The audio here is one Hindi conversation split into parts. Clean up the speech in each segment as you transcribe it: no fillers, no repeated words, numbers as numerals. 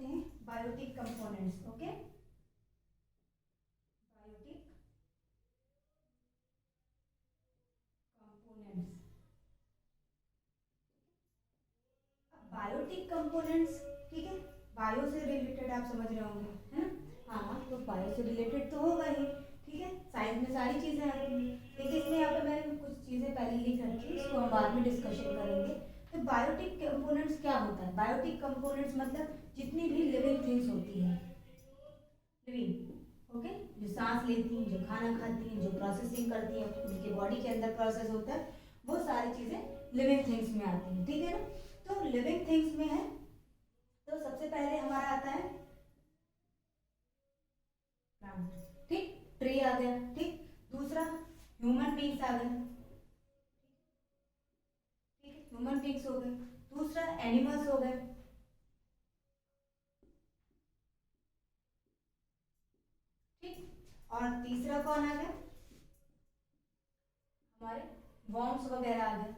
समझते हैं biotic components. Okay, biotic components. Biotic components, ठीक है, बायो से रिलेटेड आप समझ रहे होंगे, है ना। हाँ, तो बायो से रिलेटेड तो होगा ही, ठीक है, साइंस में सारी चीजें आती हैं। लेकिन इसमें यहाँ पे मैंने कुछ चीजें पहले लिख रखी है, इसको हम बाद में डिस्कशन करेंगे। तो बायोटिक कंपोनेंट्स क्या होता है? बायोटिक कंपोनेंट्स मतलब जितनी भी लिविंग थिंग्स होती है, लिविंग, ओके, जो सांस लेती हैं, जो खाना खाती हैं, जो प्रोसेसिंग करती हैं, उनके बॉडी के अंदर प्रोसेस होता है, वो सारी चीजें लिविंग थिंग्स में आती हैं, ठीक है ना। तो लिविंग थिंग्स में है, तो सबसे पहले हमारा आता है प्लांट, ठीक, ट्री आ गया, ठीक। दूसरा ह्यूमन बींग्स आ गए, ठीक है, ह्यूमन बींग्स हो गए। दूसरा एनिमल्स हो गए, ठीक। और तीसरा कौन आ गया? हमारे वॉर्म्स वगैरह आ गए,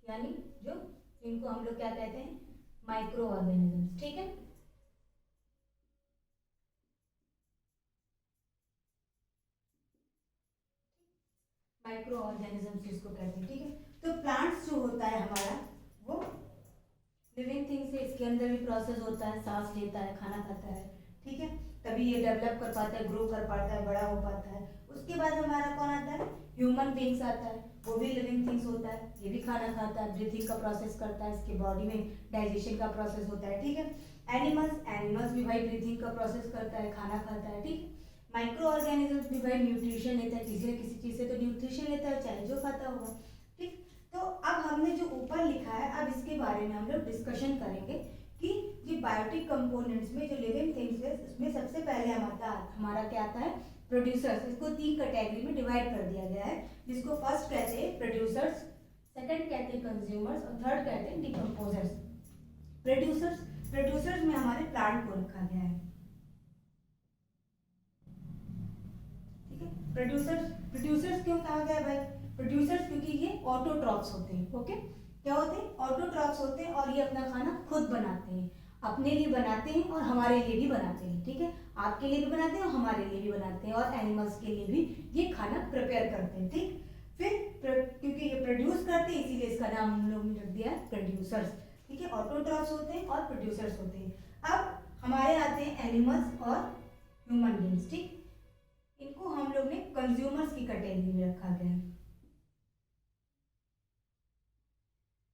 यानी जो जिनको हम लोग क्या कहते हैं, माइक्रो ऑर्गेनिजम्स, ठीक है। माइक्रो ऑर्गेनिजम्स जिसको कहते हैं, ठीक है। तो प्लांट्स जो होता है हमारा, वो लिविंग थिंग्स है, इसके अंदर भी प्रोसेस होता है, सांस लेता है, खाना खाता है, ठीक है, तभी ये डेवलप कर पाता है, ग्रो कर पाता है, बड़ा हो पाता है। उसके बाद हमारा कौन आता है? ह्यूमन बींग्स आता है, वो भी लिविंग थिंग्स होता है, ये भी खाना खाता है, ब्रीथिंग का प्रोसेस करता है, इसके बॉडी में डाइजेशन का प्रोसेस होता है, ठीक है। एनिमल्स, एनिमल्स भी भाई ब्रीथिंग का प्रोसेस करता है, खाना खाता है, ठीक। माइक्रो ऑर्गेनिजम्स भी भाई न्यूट्रिशन लेता है, किसी न किसी चीज से तो न्यूट्रिशन लेता है, चाहे जो खाता होगा, ठीक। तो अब हमने जो ऊपर लिखा है, अब इसके बारे में हम लोग डिस्कशन करेंगे कि ये बायोटिक कंपोनेंट्स में जो लिविंग थिंग्स है, उसमें सबसे पहले हमारा क्या आता है? प्रोड्यूसर्स। इसको 3 कैटेगरी में डिवाइड कर दिया गया है, जिसको फर्स्ट कहते हैं प्रोड्यूसर्स, सेकंड कहते हैं कंज्यूमर्स, और थर्ड कहते हैं डिकम्पोजर्स। प्रोड्यूसर्स, प्रोड्यूसर्स में हमारे प्लांट को रखा गया है, ठीक है। प्रोड्यूसर्स, प्रोड्यूसर्स क्यों कहा गया भाई? प्रोड्यूसर्स क्योंकि ये ऑटोट्रॉफ्स होते हैं, ओके। क्या होते हैं? ऑटोट्रॉफ्स होते हैं, और ये अपना खाना खुद बनाते हैं, अपने लिए बनाते हैं और हमारे लिए भी बनाते हैं, ठीक है। आपके लिए भी बनाते हैं और हमारे लिए भी बनाते हैं, और एनिमल्स के लिए भी ये खाना प्रिपेयर करते हैं, ठीक। फिर क्योंकि ये प्रोड्यूस करते हैं, इसीलिए इसका नाम हम लोग ने रख दिया है प्रोड्यूसर्स, ठीक है। ऑटोट्रॉफ्स होते हैं और प्रोड्यूसर्स होते हैं। अब हमारे आते हैं एनिमल्स और ह्यूमन बींग्स, ठीक। इनको हम लोग ने कंज्यूमर्स की कैटेगरी में रखा गया है।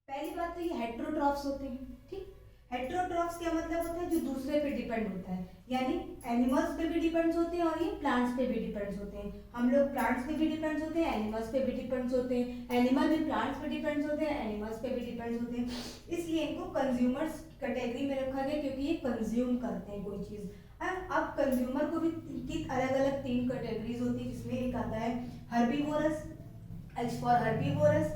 पहली बात तो ये हेट्रोट्रॉफ्स होते हैं, ठीक। हेट्रोट्रॉफ्स क्या मतलब होता है? जो दूसरे पे डिपेंड होता है, यानी एनिमल्स पे भी डिपेंड्स होते हैं और ये प्लांट्स पे भी डिपेंड्स होते हैं। हम लोग प्लांट्स पे भी डिपेंड्स होते हैं, एनिमल्स पे भी डिपेंड्स होते हैं, एनिमल भी प्लांट्स पे डिपेंड्स होते हैं, एनिमल्स पे भी डिपेंड्स होते हैं। इसलिए इनको कंज्यूमर्स कैटेगरी में रखा गया, क्योंकि ये कंज्यूम करते हैं कोई चीज़। अब कंज्यूमर को भी की अलग अलग 3 कैटेगरीज होती है, जिसमें एक आता है herbivorous, H for herbivorous,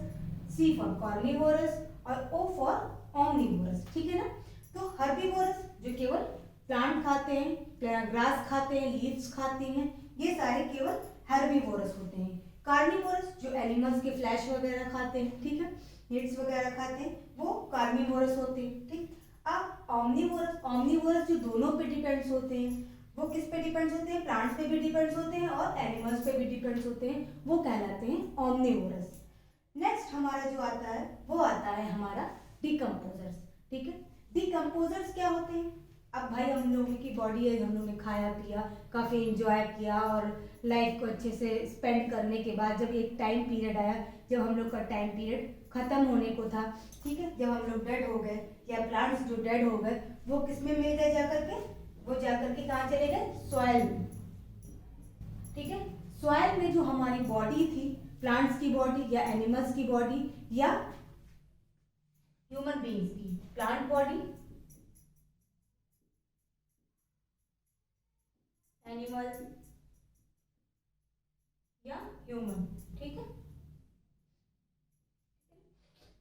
C for carnivorous, और ओ फॉर ऑमनिवोरस, ठीक है ना। तो हर्बीवोरस जो केवल प्लांट खाते हैं, ग्रास खाते हैं, लीव्स खाते हैं, ये सारे केवल हर्बीवोरस होते हैं। कार्निवोरस जो एनिमल्स के फ्लैश वगैरह खाते हैं, ठीक है, मीट्स वगैरह खाते हैं, वो कार्निवोरस होते हैं, ठीक। अब ऑमनिवोरस, ऑमनिवोरस जो दोनों पे डिपेंड्स होते हैं, वो किस पे डिपेंड्स होते हैं? प्लांट्स पे भी डिपेंड्स होते हैं और एनिमल्स पे भी डिपेंड्स होते हैं, वो कहलाते हैं ऑमनिवोरस। नेक्स्ट हमारा जो आता है, वो आता है हमारा डिकम्पोजर्स, ठीक है। डिकम्पोजर्स क्या होते हैं? अब भाई हम लोगों की बॉडी है, हम लोगों ने खाया पिया, काफ़ी इंजॉय किया, और लाइफ को अच्छे से स्पेंड करने के बाद जब एक टाइम पीरियड आया, जब हम लोग का टाइम पीरियड खत्म होने को था, ठीक है, जब हम लोग डेड हो गए, या प्लांट्स जो डेड हो गए, वो किस में मिल गए जाकर के? वो जाकर के कहाँ चले गए? सॉइल में, ठीक है। सॉइल में जो हमारी बॉडी थी, प्लांट्स की बॉडी या एनिमल्स की बॉडी या ह्यूमन बींग्स की, प्लांट बॉडी, एनिमल या ह्यूमन, ठीक है।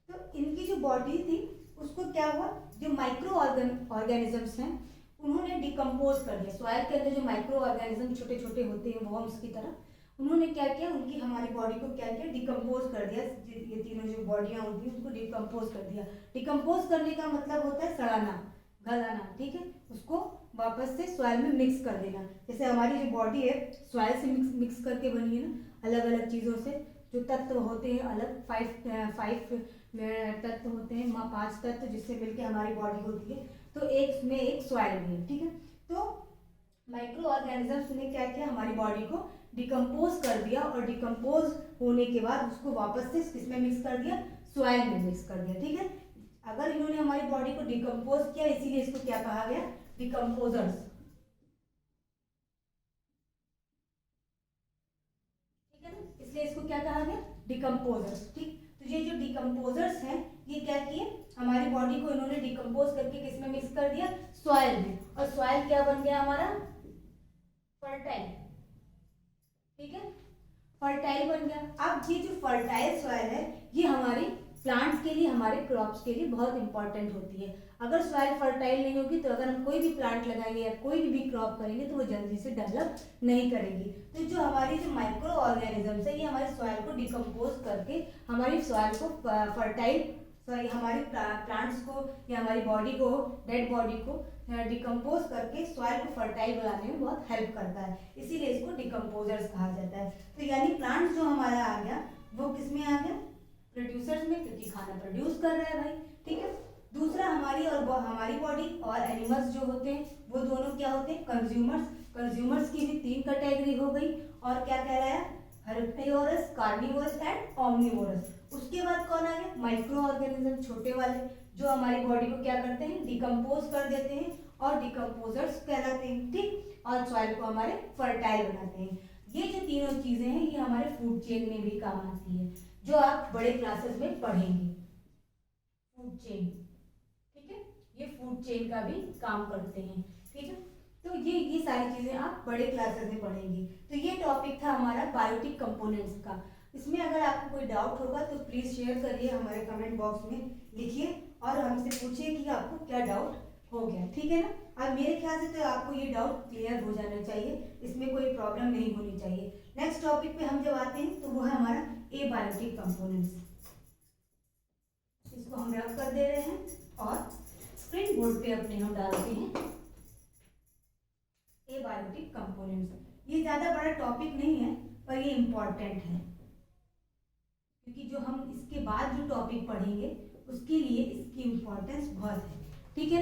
तो इनकी जो बॉडी थी, उसको क्या हुआ? जो माइक्रो ऑर्गेनिजम्स हैं, उन्होंने डिकम्पोज कर दिया। सॉइल के अंदर जो माइक्रो ऑर्गेनिज्म छोटे छोटे होते हैं वॉर्म्स की तरह, उन्होंने क्या किया? उनकी हमारी बॉडी को क्या किया? डिकम्पोज कर दिया। ये तीनों जो बॉडियां होती हैं उसको डिकम्पोज कर दिया। डिकम्पोज करने का मतलब होता है सड़ाना, गलाना, ठीक है, उसको वापस से सॉइल में मिक्स कर देना। जैसे हमारी जो बॉडी है सॉइल से मिक्स करके बनी है ना, अलग अलग चीज़ों से, जो तत्व होते हैं अलग, फाइव तत्व होते हैं, 5 तत्व जिससे मिलके हमारी बॉडी होती है। तो एक में एक सॉइल भी है, ठीक है। तो माइक्रो ऑर्गेनिजम्स ने क्या किया, हमारी बॉडी को डिकम्पोज कर दिया, और डिकम्पोज होने के बाद उसको वापस से किसमें मिक्स कर दिया, सॉइल में मिक्स कर दिया, ठीक है। अगर इन्होंने हमारी बॉडी को डिकम्पोज किया, इसीलिए इसको क्या कहा गया, डिकम्पोजर्स, ठीक है ना, इसलिए इसको क्या कहा गया, डिकम्पोजर्स, ठीक। तो ये जो डिकम्पोजर्स हैं, ये क्या किए, हमारी बॉडी को इन्होंने डिकम्पोज करके किसमें मिक्स कर दिया, सॉइल में, और सॉइल क्या बन गया हमारा, फर्टाइल, ठीक है, फर्टाइल बन गया। अब ये जो फर्टाइल सॉइल है, ये हमारी प्लांट्स के लिए, हमारे क्रॉप्स के लिए बहुत इंपॉर्टेंट होती है। अगर सॉइल फर्टाइल नहीं होगी, तो अगर हम कोई भी प्लांट लगाएंगे या कोई भी क्रॉप करेंगे, तो वो जल्दी से डेवलप नहीं करेगी। तो जो हमारी जो माइक्रो ऑर्गेनिजम्स है, ये हमारी सॉइल को डिकम्पोज करके हमारी सॉइल को फर्टाइल, सॉरी हमारी प्लांट्स को या हमारी बॉडी को, डेड बॉडी को डिकम्पोज करके सॉइल को फर्टाइल बनाने में बहुत हेल्प करता है, इसीलिए इसको डिकम्पोजर्स कहा जाता है। तो यानी प्लांट जो हमारा आ गया, वो किस में आ गया, प्रोड्यूसर्स में, क्योंकि खाना प्रोड्यूस कर रहा है भाई, ठीक है। दूसरा हमारी और हमारी बॉडी और एनिमल्स जो होते हैं, वो दोनों क्या होते हैं, कंज्यूमर्स। कंज्यूमर्स की भी 3 कैटेगरी हो गई, और क्या कह रहा है, हेर्बिवोरस, कार्निवोरस एंड ओमनिवोरस। उसके बाद कौन आ गया, माइक्रो ऑर्गेनिज्म, छोटे वाले, जो हमारी बॉडी को क्या करते हैं, डिकम्पोज कर देते हैं, और डिकम्पोजर्स कहलाते हैं, ठीक, और सॉइल को हमारे फर्टाइल बनाते हैं। ये जो तीनों चीजें हैं, ये हमारे फूड चेन में भी काम आती है, जो आप बड़े क्लासेस में पढ़ेंगे, फूड चेन, ठीक है, ये फूड चेन का भी काम करते हैं, ठीक है। तो ये सारी चीजें आप बड़े क्लासेस में पढ़ेंगे। तो ये टॉपिक था हमारा बायोटिक कंपोनेंट्स का। इसमें अगर आपको कोई डाउट होगा तो प्लीज़ शेयर करिए, हमारे कमेंट बॉक्स में लिखिए, और हमसे पूछिए कि आपको क्या डाउट हो गया, ठीक है ना। अब मेरे ख्याल से तो आपको ये डाउट क्लियर हो जाना चाहिए, इसमें कोई प्रॉब्लम नहीं होनी चाहिए। नेक्स्ट टॉपिक पे हम जब आते हैं, तो वो है हमारा एबायोटिक कंपोनेंट्स। इसको हम रब कर दे रहे हैं, और स्क्रीन बोर्ड पे अपने हम डालते हैं एबायोटिक कंपोनेंट्स। ये ज़्यादा बड़ा टॉपिक नहीं है, पर ये इम्पॉर्टेंट है, क्योंकि जो हम इसके बाद जो टॉपिक पढ़ेंगे, उसके लिए इसकी इम्पोर्टेंस बहुत है, ठीक है ना।